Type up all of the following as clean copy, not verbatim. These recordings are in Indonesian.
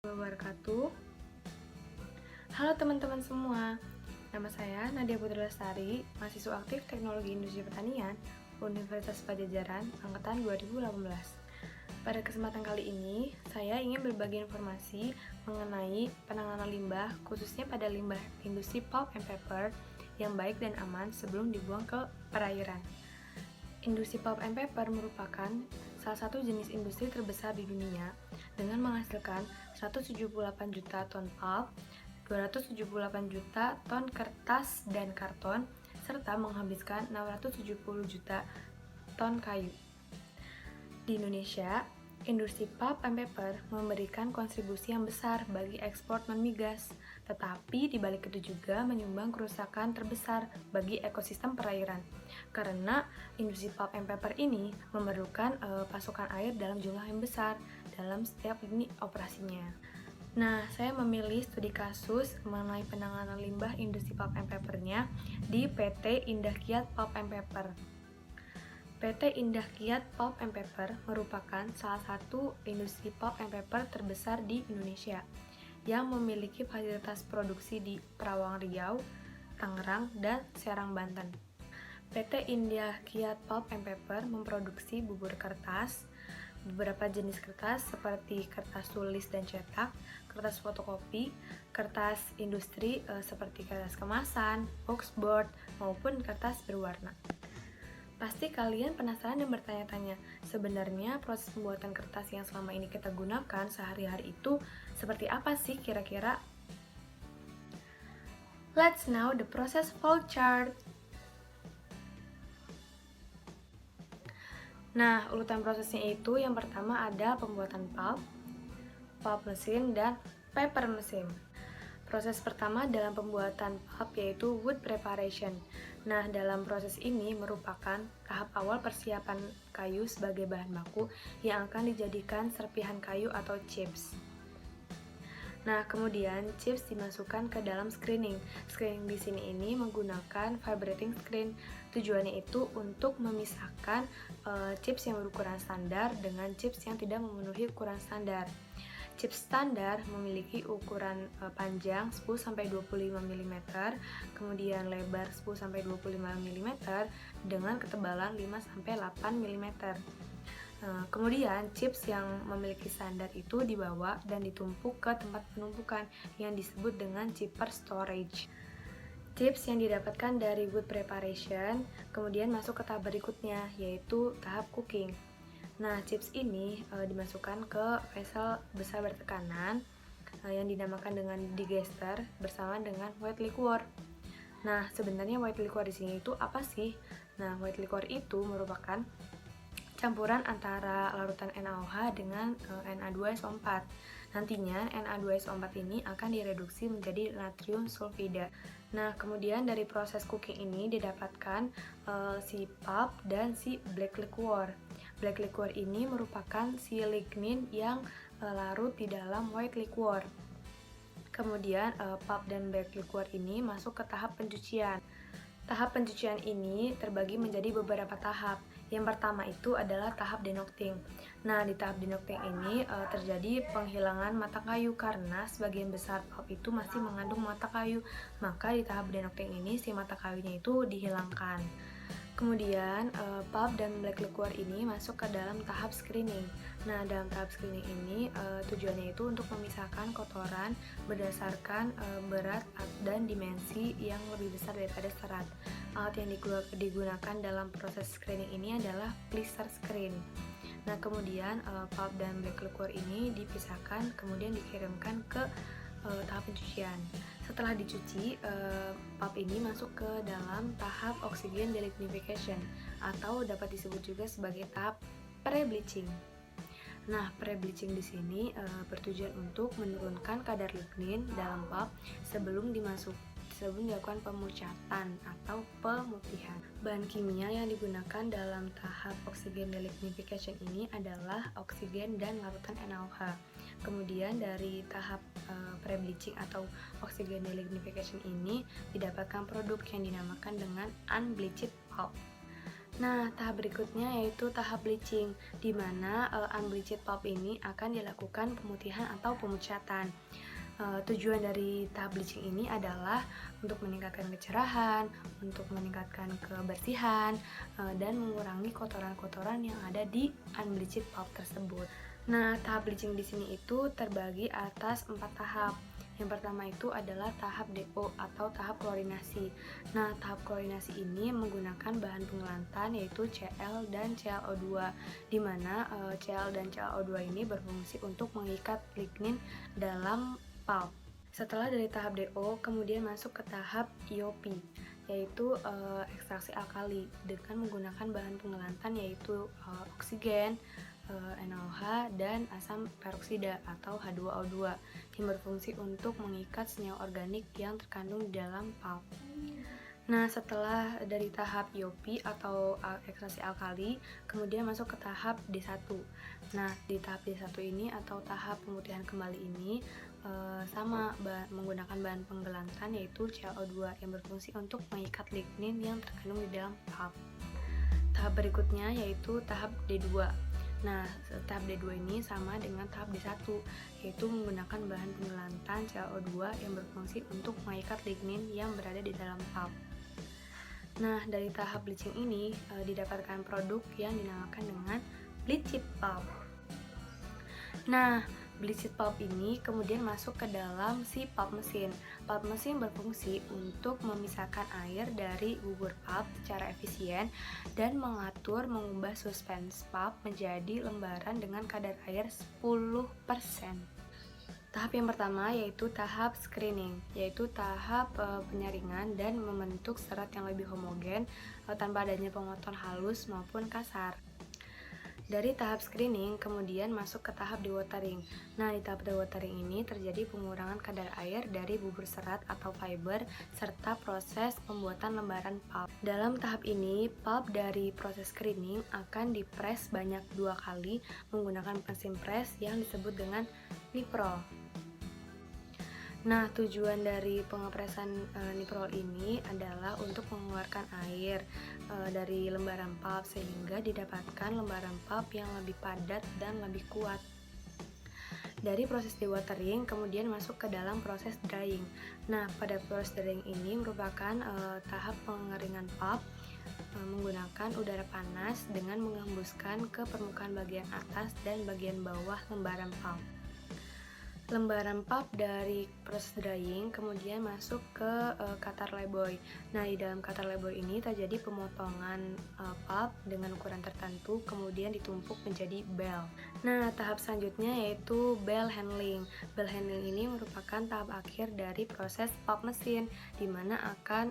Wabarakatuh. Halo teman-teman semua, nama saya Nadia Putri Lestari, mahasiswa aktif Teknologi Industri Pertanian, Universitas Padjadjaran, Angkatan 2018. Pada kesempatan kali ini, saya ingin berbagi informasi mengenai penanganan limbah, khususnya pada limbah industri pulp and paper yang baik dan aman sebelum dibuang ke perairan. Industri pulp and paper merupakan salah satu jenis industri terbesar di dunia dengan menghasilkan 178 juta ton pulp, 278 juta ton kertas dan karton, serta menghabiskan 670 juta ton kayu. Di Indonesia, industri pulp and paper memberikan kontribusi yang besar bagi ekspor non-migas, tetapi di balik itu juga menyumbang kerusakan terbesar bagi ekosistem perairan. Karena industri pulp and paper ini memerlukan pasokan air dalam jumlah yang besar dalam setiap lini operasinya. Nah, saya memilih studi kasus mengenai penanganan limbah industri pulp and papernya di PT Indah Kiat Pulp and Paper. PT Indah Kiat Pulp and Paper merupakan salah satu industri pulp and paper terbesar di Indonesia yang memiliki fasilitas produksi di Perawang Riau, Tangerang, dan Serang, Banten. PT Indah Kiat Pulp and Paper memproduksi bubur kertas, beberapa jenis kertas seperti kertas tulis dan cetak, kertas fotokopi, kertas industri seperti kertas kemasan, boxboard, maupun kertas berwarna. Pasti kalian penasaran dan bertanya-tanya, sebenarnya proses pembuatan kertas yang selama ini kita gunakan sehari-hari itu seperti apa sih kira-kira? Let's know the process flow chart. Nah, urutan prosesnya itu yang pertama ada pembuatan pulp mesin, dan paper mesin. Proses pertama dalam pembuatan pulp yaitu wood preparation. Nah, dalam proses ini merupakan tahap awal persiapan kayu sebagai bahan baku yang akan dijadikan serpihan kayu atau chips. Nah, kemudian chips dimasukkan ke dalam screening. Screening di sini ini menggunakan vibrating screen. Tujuannya itu untuk memisahkan chips yang berukuran standar dengan chips yang tidak memenuhi ukuran standar. Chips standar memiliki ukuran panjang 10-25 mm, kemudian lebar 10-25 mm dengan ketebalan 5-8 mm. Kemudian chips yang memiliki standar itu dibawa dan ditumpuk ke tempat penumpukan yang disebut dengan chipper storage. Chips yang didapatkan dari wood preparation kemudian masuk ke tahap berikutnya, yaitu tahap cooking. Nah, chips ini dimasukkan ke vessel besar bertekanan yang dinamakan dengan digester bersama dengan white liquor. Nah, sebenarnya white liquor di sini itu apa sih? Nah, white liquor itu merupakan campuran antara larutan NaOH dengan Na2SO4. Nantinya Na2SO4 ini akan direduksi menjadi natrium sulfida. Nah, kemudian dari proses cooking ini didapatkan si pulp dan si black liquor. Black liquor ini merupakan si lignin yang larut di dalam white liquor. Kemudian pulp dan black liquor ini masuk ke tahap pencucian. Tahap pencucian ini terbagi menjadi beberapa tahap. Yang pertama itu adalah tahap denocting. Nah, di tahap denocting ini terjadi penghilangan mata kayu karena sebagian besar pulp itu masih mengandung mata kayu. Maka di tahap denocting ini si mata kayunya itu dihilangkan. Kemudian pulp dan black liquor ini masuk ke dalam tahap screening. Nah, dalam tahap screening ini tujuannya itu untuk memisahkan kotoran berdasarkan berat dan dimensi yang lebih besar daripada serat. Alat yang digunakan dalam proses screening ini adalah pleaser screen. Nah, kemudian pulp dan black liquor ini dipisahkan kemudian dikirimkan ke tahap pencucian. Setelah dicuci, pulp ini masuk ke dalam tahap oxygen delignification atau dapat disebut juga sebagai tahap pre-bleaching. Nah, pre-bleaching di sini bertujuan untuk menurunkan kadar lignin dalam pulp sebelum dilakukan pemucatan atau pemutihan. Bahan kimia yang digunakan dalam tahap oxygen delignification ini adalah oksigen dan larutan NaOH. Kemudian dari tahap pre-bleaching atau oxygen delignification ini didapatkan produk yang dinamakan dengan unbleached pulp. Nah, tahap berikutnya yaitu tahap bleaching, di mana unbleached pulp ini akan dilakukan pemutihan atau pemucatan. Tujuan dari tahap bleaching ini adalah untuk meningkatkan kecerahan, untuk meningkatkan kebersihan, dan mengurangi kotoran-kotoran yang ada di unbleached pulp tersebut. Nah, tahap bleaching di sini itu terbagi atas 4 tahap. Yang pertama itu adalah tahap DO atau tahap klorinasi. Nah, tahap klorinasi ini menggunakan bahan pengelantan yaitu Cl dan ClO2, di mana Cl dan ClO2 ini berfungsi untuk mengikat lignin dalam pulp. Setelah dari tahap DO, kemudian masuk ke tahap IOP, yaitu ekstraksi alkali dengan menggunakan bahan pengelantan yaitu oksigen, NaOH, dan asam peroksida atau H2O2 yang berfungsi untuk mengikat senyawa organik yang terkandung di dalam pulp. Nah, setelah dari tahap IOP atau ekstraksi alkali, kemudian masuk ke tahap D1. Nah, di tahap D1 ini atau tahap pemutihan kembali ini sama menggunakan bahan penggelantan yaitu ClO2 yang berfungsi untuk mengikat lignin yang terkandung di dalam pulp. Tahap berikutnya yaitu tahap D2. Nah, tahap D2 ini sama dengan tahap D1, yaitu menggunakan bahan penggelantan ClO2 yang berfungsi untuk mengikat lignin yang berada di dalam pulp. Nah, dari tahap bleaching ini didapatkan produk yang dinamakan dengan bleached pulp. Nah, bleached pulp ini kemudian masuk ke dalam si pulp mesin. Pulp mesin berfungsi untuk memisahkan air dari bubur pulp secara efisien dan mengubah suspensi pulp menjadi lembaran dengan kadar air 10%. Tahap yang pertama yaitu tahap screening, yaitu tahap penyaringan dan membentuk serat yang lebih homogen tanpa adanya pengotor halus maupun kasar. Dari tahap screening kemudian masuk ke tahap dewatering. Nah, di tahap dewatering ini terjadi pengurangan kadar air dari bubur serat atau fiber serta proses pembuatan lembaran pulp. Dalam tahap ini, pulp dari proses screening akan dipres banyak 2 kali menggunakan mesin pres yang disebut dengan niprol. Nah, tujuan dari pengepresan niprol ini adalah untuk mengeluarkan air dari lembaran pulp sehingga didapatkan lembaran pulp yang lebih padat dan lebih kuat. Dari proses dewatering kemudian masuk ke dalam proses drying. Nah, pada proses drying ini merupakan tahap pengeringan pulp menggunakan udara panas dengan menghembuskan ke permukaan bagian atas dan bagian bawah lembaran pulp. Lembaran pulp dari proses drying kemudian masuk ke cutter leboy. Nah, di dalam cutter leboy ini terjadi pemotongan pulp dengan ukuran tertentu kemudian ditumpuk menjadi bale. Nah, tahap selanjutnya yaitu bale handling. Bale handling ini merupakan tahap akhir dari proses pulp mesin di mana akan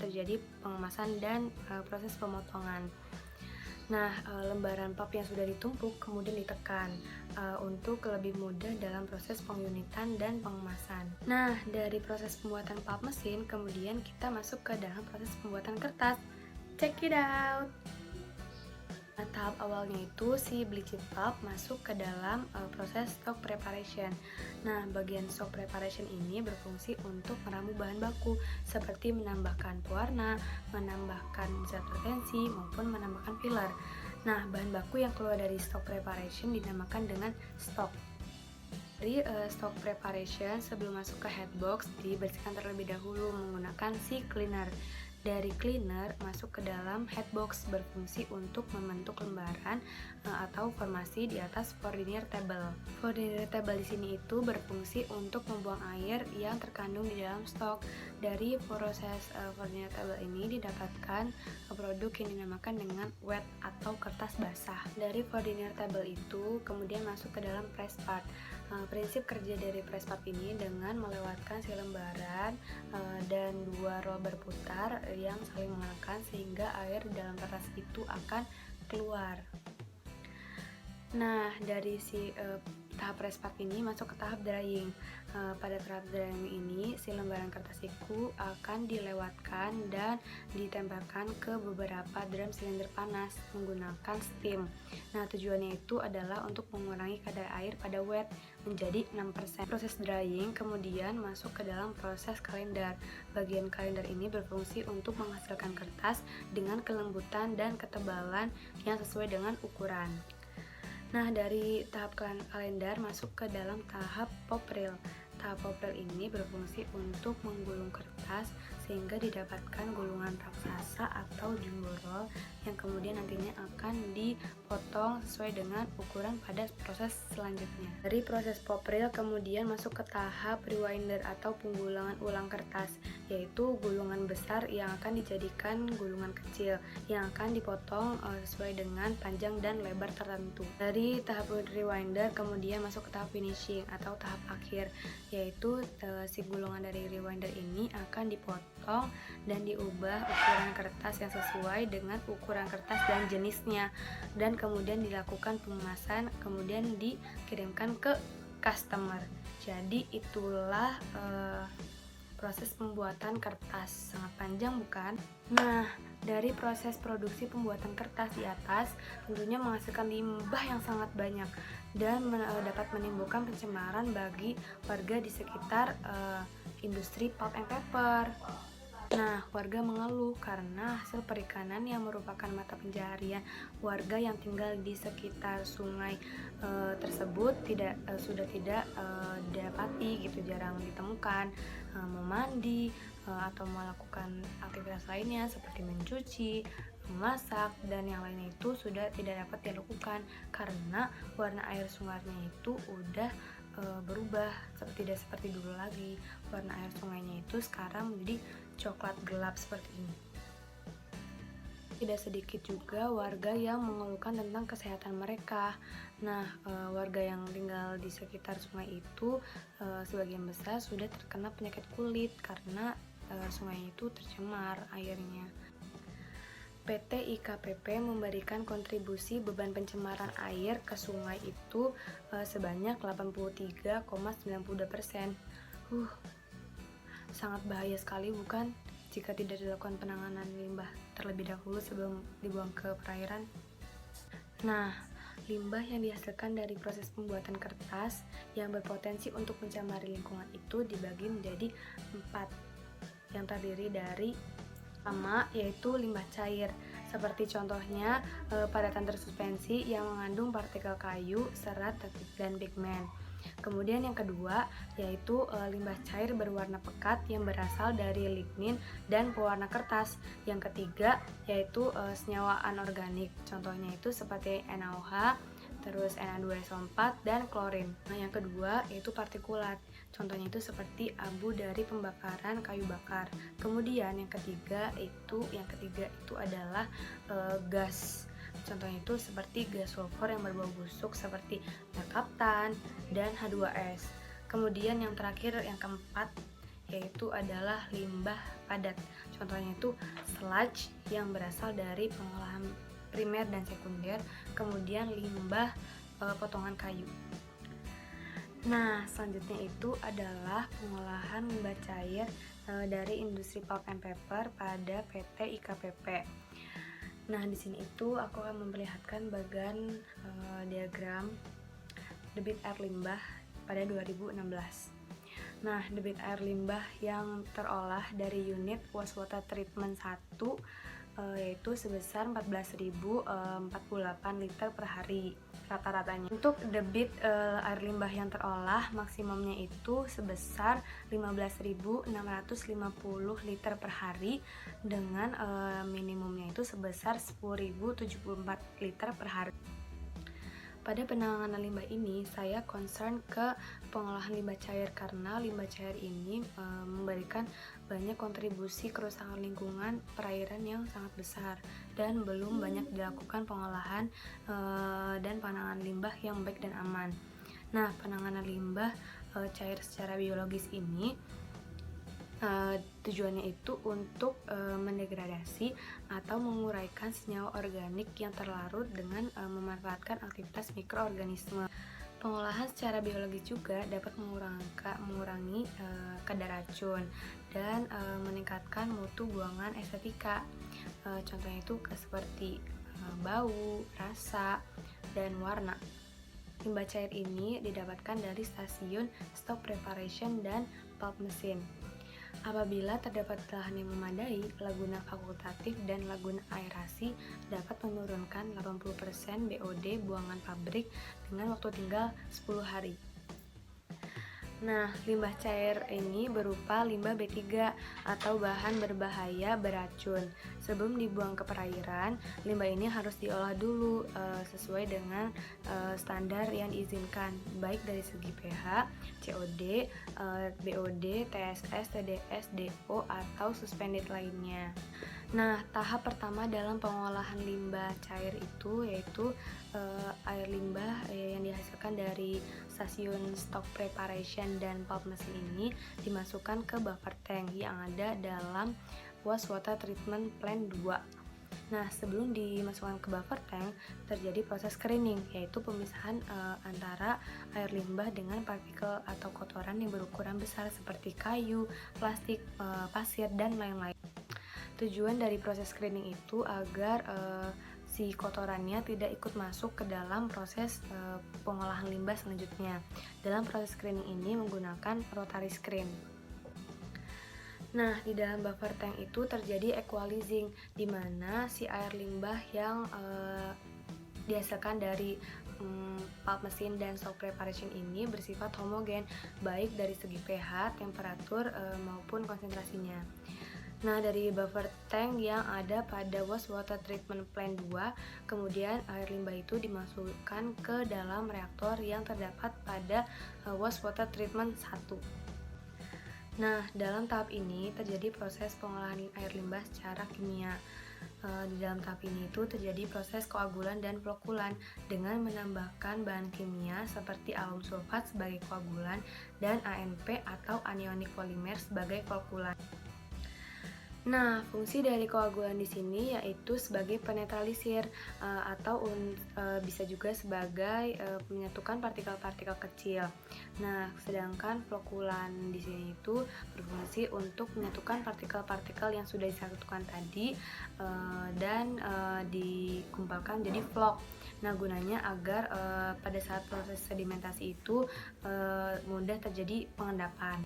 terjadi pengemasan dan proses pemotongan. Nah, lembaran pulp yang sudah ditumpuk kemudian ditekan untuk lebih mudah dalam proses pengunitan dan pengemasan. Nah, dari proses pembuatan pulp mesin kemudian kita masuk ke dalam proses pembuatan kertas. Check it out! Nah, tahap awalnya itu si bleached pulp masuk ke dalam proses stock preparation. Nah, bagian stock preparation ini berfungsi untuk meramu bahan baku seperti menambahkan pewarna, menambahkan zat retensi maupun menambahkan filler. Nah, bahan baku yang keluar dari stock preparation dinamakan dengan stock. Dari stock preparation sebelum masuk ke headbox dibersihkan terlebih dahulu menggunakan si cleaner. Dari cleaner masuk ke dalam headbox berfungsi untuk membentuk lembaran atau formasi di atas Fourdrinier table. Fourdrinier table di sini itu berfungsi untuk membuang air yang terkandung di dalam stok. Dari proses Fourdrinier table ini didapatkan produk yang dinamakan dengan wet atau kertas basah. Dari Fourdrinier table itu kemudian masuk ke dalam press part. Prinsip kerja dari press part ini dengan melewatkan si lembaran dan 2 roll berputar yang saling menekan sehingga air di dalam kertas itu akan keluar. Nah, dari tahap respat ini masuk ke tahap drying. Pada tahap drying ini, si lembaran kertas siku akan dilewatkan dan ditempelkan ke beberapa drum silinder panas menggunakan steam. Nah, tujuannya itu adalah untuk mengurangi kadar air pada wet menjadi 6%. Proses drying kemudian masuk ke dalam proses kalender. Bagian kalender ini berfungsi untuk menghasilkan kertas dengan kelembutan dan ketebalan yang sesuai dengan ukuran. Nah, dari tahap kalender masuk ke dalam tahap pop reel. Tahap pop reel ini berfungsi untuk menggulung kertas sehingga didapatkan gulungan raksasa atau jumbo roll yang kemudian nantinya akan dipotong sesuai dengan ukuran pada proses selanjutnya. Dari proses pop reel kemudian masuk ke tahap rewinder atau penggulangan ulang kertas, yaitu gulungan besar yang akan dijadikan gulungan kecil yang akan dipotong sesuai dengan panjang dan lebar tertentu. Dari tahap rewinder kemudian masuk ke tahap finishing atau tahap akhir, yaitu si gulungan dari rewinder ini akan dipotong dan diubah ukuran kertas yang sesuai dengan ukuran kertas dan jenisnya, dan kemudian dilakukan pengemasan kemudian dikirimkan ke customer. Jadi itulah proses pembuatan kertas. Sangat panjang bukan? Nah, dari proses produksi pembuatan kertas di atas tentunya menghasilkan limbah yang sangat banyak dan dapat menimbulkan pencemaran bagi warga di sekitar industri pulp and paper. Nah, warga mengeluh karena hasil perikanan yang merupakan mata pencaharian warga yang tinggal di sekitar sungai tersebut sudah tidak didapati gitu, jarang ditemukan. Mau mandi atau melakukan aktivitas lainnya seperti mencuci, memasak, dan yang lainnya itu sudah tidak dapat dilakukan karena warna air sungainya itu udah berubah, tidak seperti dulu lagi. Warna air sungainya itu sekarang menjadi coklat gelap seperti ini. Tidak sedikit juga warga yang mengeluhkan tentang kesehatan mereka. Nah, warga yang tinggal di sekitar sungai itu sebagian besar sudah terkena penyakit kulit karena sungai itu tercemar airnya. PT IKPP memberikan kontribusi beban pencemaran air ke sungai itu sebanyak 83,92%. Sangat bahaya sekali bukan jika tidak dilakukan penanganan limbah terlebih dahulu sebelum dibuang ke perairan. Nah, limbah yang dihasilkan dari proses pembuatan kertas yang berpotensi untuk mencemari lingkungan itu dibagi menjadi 4, yang terdiri dari pertama yaitu limbah cair, seperti contohnya padatan tersuspensi yang mengandung partikel kayu, serat, dan pigmen. Kemudian yang kedua yaitu limbah cair berwarna pekat yang berasal dari lignin dan pewarna kertas. Yang ketiga yaitu senyawa anorganik, contohnya itu seperti NaOH, terus Na2SO4 dan klorin. Nah, yang kedua yaitu partikulat, contohnya itu seperti abu dari pembakaran kayu bakar. Kemudian yang ketiga itu adalah gas. Contohnya itu seperti gas sulfur yang berbau busuk seperti merkaptan dan H2S. Kemudian yang terakhir, yang keempat, yaitu adalah limbah padat. Contohnya itu sludge yang berasal dari pengolahan primer dan sekunder, kemudian limbah potongan kayu. Nah, selanjutnya itu adalah pengolahan limbah cair dari industri pulp and paper pada PT IKPP. Nah, di sini itu aku akan memperlihatkan bagan diagram debit air limbah pada 2016. Nah, debit air limbah yang terolah dari unit wastewater treatment 1 yaitu sebesar 14.048 liter per hari rata-ratanya. Untuk debit air limbah yang terolah maksimumnya itu sebesar 15.650 liter per hari dengan minimumnya itu sebesar 10.074 liter per hari. Pada penanganan limbah ini, saya concern ke pengolahan limbah cair karena limbah cair ini memberikan banyak kontribusi kerusakan lingkungan perairan yang sangat besar dan belum banyak dilakukan pengolahan dan penanganan limbah yang baik dan aman. Nah, penanganan limbah cair secara biologis ini Tujuannya itu untuk mendegradasi atau menguraikan senyawa organik yang terlarut dengan memanfaatkan aktivitas mikroorganisme. Pengolahan secara biologis juga dapat mengurangi kadar racun dan meningkatkan mutu buangan estetika. Contohnya itu seperti bau, rasa, dan warna. Limbah cair ini didapatkan dari stasiun stock preparation dan pulp mesin. Apabila terdapat lahan yang memadai, laguna fakultatif dan laguna aerasi dapat menurunkan 80% BOD buangan pabrik dengan waktu tinggal 10 hari. Nah, limbah cair ini berupa limbah B3 atau bahan berbahaya beracun. Sebelum dibuang ke perairan, limbah ini harus diolah dulu sesuai dengan standar yang diizinkan, baik dari segi pH, COD, BOD, TSS, TDS, DO, atau suspended lainnya. Nah, tahap pertama dalam pengolahan limbah cair itu yaitu air limbah yang dihasilkan dari stasiun stock preparation dan pulp mesin ini dimasukkan ke buffer tank yang ada dalam wastewater treatment plant 2. Nah, sebelum dimasukkan ke buffer tank, terjadi proses screening, yaitu pemisahan antara air limbah dengan partikel atau kotoran yang berukuran besar seperti kayu, plastik, pasir, dan lain-lain. Tujuan dari proses screening itu agar si kotorannya tidak ikut masuk ke dalam proses pengolahan limbah selanjutnya. Dalam proses screening ini menggunakan rotary screen. Nah, di dalam buffer tank itu terjadi equalizing, di mana si air limbah yang dihasilkan dari pulp mesin dan stock preparation ini bersifat homogen, baik dari segi pH, temperatur, maupun konsentrasinya. Nah, dari buffer tank yang ada pada wastewater treatment plant 2, kemudian air limbah itu dimasukkan ke dalam reaktor yang terdapat pada wastewater treatment 1. Nah, dalam tahap ini terjadi proses pengolahan air limbah secara kimia. Di dalam tahap ini itu terjadi proses koagulan dan flokulan dengan menambahkan bahan kimia seperti alum sulfat sebagai koagulan dan ANP atau anionic polymer sebagai flokulan. Nah, fungsi dari koagulan di sini yaitu sebagai penetralisir atau bisa juga sebagai menyatukan partikel-partikel kecil. Nah, sedangkan flokulan di sini itu berfungsi untuk menyatukan partikel-partikel yang sudah disatukan tadi dan dikumpulkan jadi flok. Nah, gunanya agar pada saat proses sedimentasi itu mudah terjadi pengendapan.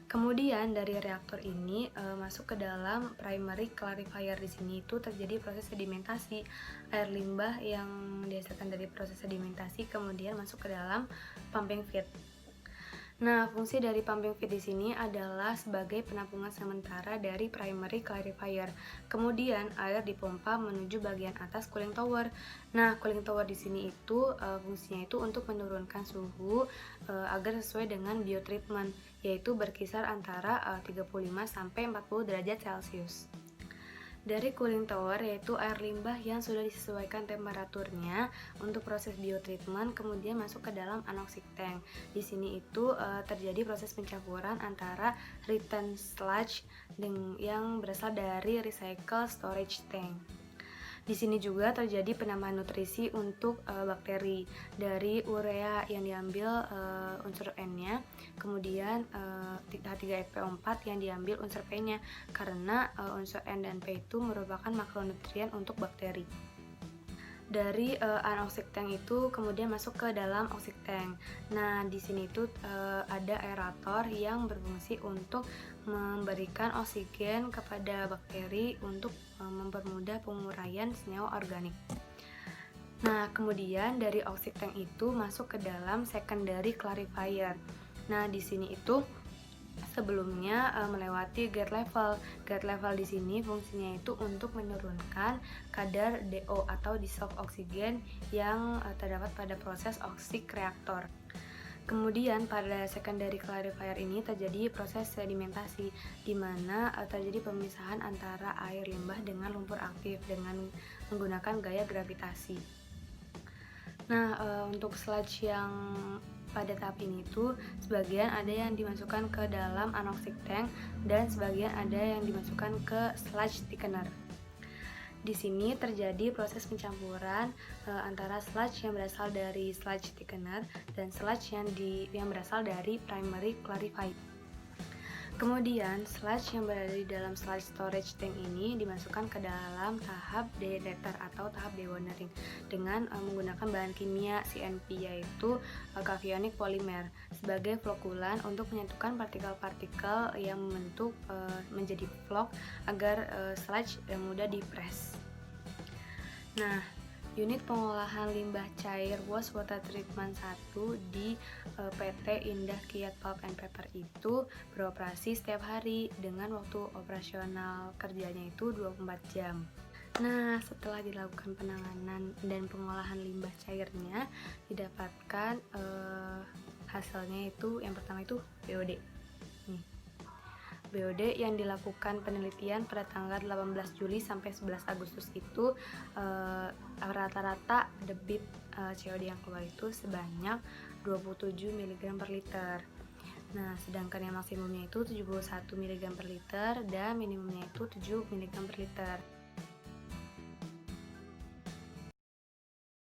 Kemudian dari reaktor ini masuk ke dalam primary clarifier. Di sini itu terjadi proses sedimentasi air limbah yang dihasilkan dari proses sedimentasi kemudian masuk ke dalam pumping feed. Nah, fungsi dari pumping feed di sini adalah sebagai penampungan sementara dari primary clarifier. Kemudian air dipompa menuju bagian atas cooling tower. Nah, cooling tower di sini itu fungsinya itu untuk menurunkan suhu agar sesuai dengan biotreatment, yaitu berkisar antara 35 sampai 40 derajat Celcius. Dari cooling tower yaitu air limbah yang sudah disesuaikan temperaturnya untuk proses biotreatment kemudian masuk ke dalam anoxic tank. Di sini itu terjadi proses pencampuran antara return sludge yang berasal dari recycle storage tank. Di sini juga terjadi penambahan nutrisi untuk bakteri dari urea yang diambil unsur N-nya, kemudian H3FPO4 yang diambil unsur P-nya, karena unsur N dan P itu merupakan makronutrien untuk bakteri. Dari anoxic tank itu kemudian masuk ke dalam oxic tank. Nah, di sini itu ada aerator yang berfungsi untuk memberikan oksigen kepada bakteri untuk mempermudah penguraian senyawa organik. Nah, kemudian dari oxic tank itu masuk ke dalam secondary clarifier. Nah, di sini itu sebelumnya melewati gate level. Gate level di sini fungsinya itu untuk menurunkan kadar DO atau dissolved oksigen yang terdapat pada proses oxyc reaktor. Kemudian pada secondary clarifier ini terjadi proses sedimentasi di mana terjadi pemisahan antara air limbah dengan lumpur aktif dengan menggunakan gaya gravitasi. Nah, untuk sludge yang pada tahap ini tuh sebagian ada yang dimasukkan ke dalam anoxic tank dan sebagian ada yang dimasukkan ke sludge thickener. Di sini terjadi proses pencampuran antara sludge yang berasal dari sludge thickener dan sludge yang berasal dari primary clarifier. Kemudian, sludge yang berada di dalam sludge storage tank ini dimasukkan ke dalam tahap dehydrator atau tahap dewatering dengan menggunakan bahan kimia CNP, yaitu cationic polymer sebagai flokulan untuk menyatukan partikel-partikel yang membentuk menjadi flok agar sludge mudah dipres. Nah, unit pengolahan limbah cair wastewater treatment 1 di PT Indah Kiat Pulp and Paper itu beroperasi setiap hari dengan waktu operasional kerjanya itu 24 jam. Nah, setelah dilakukan penanganan dan pengolahan limbah cairnya, didapatkan hasilnya itu yang pertama itu BOD. Nih. BOD yang dilakukan penelitian pada tanggal 18 Juli sampai 11 Agustus itu rata-rata debit COD yang keluar itu sebanyak 27 mg per liter. Nah, sedangkan yang maksimumnya itu 71 mg per liter dan minimumnya itu 7 mg per liter.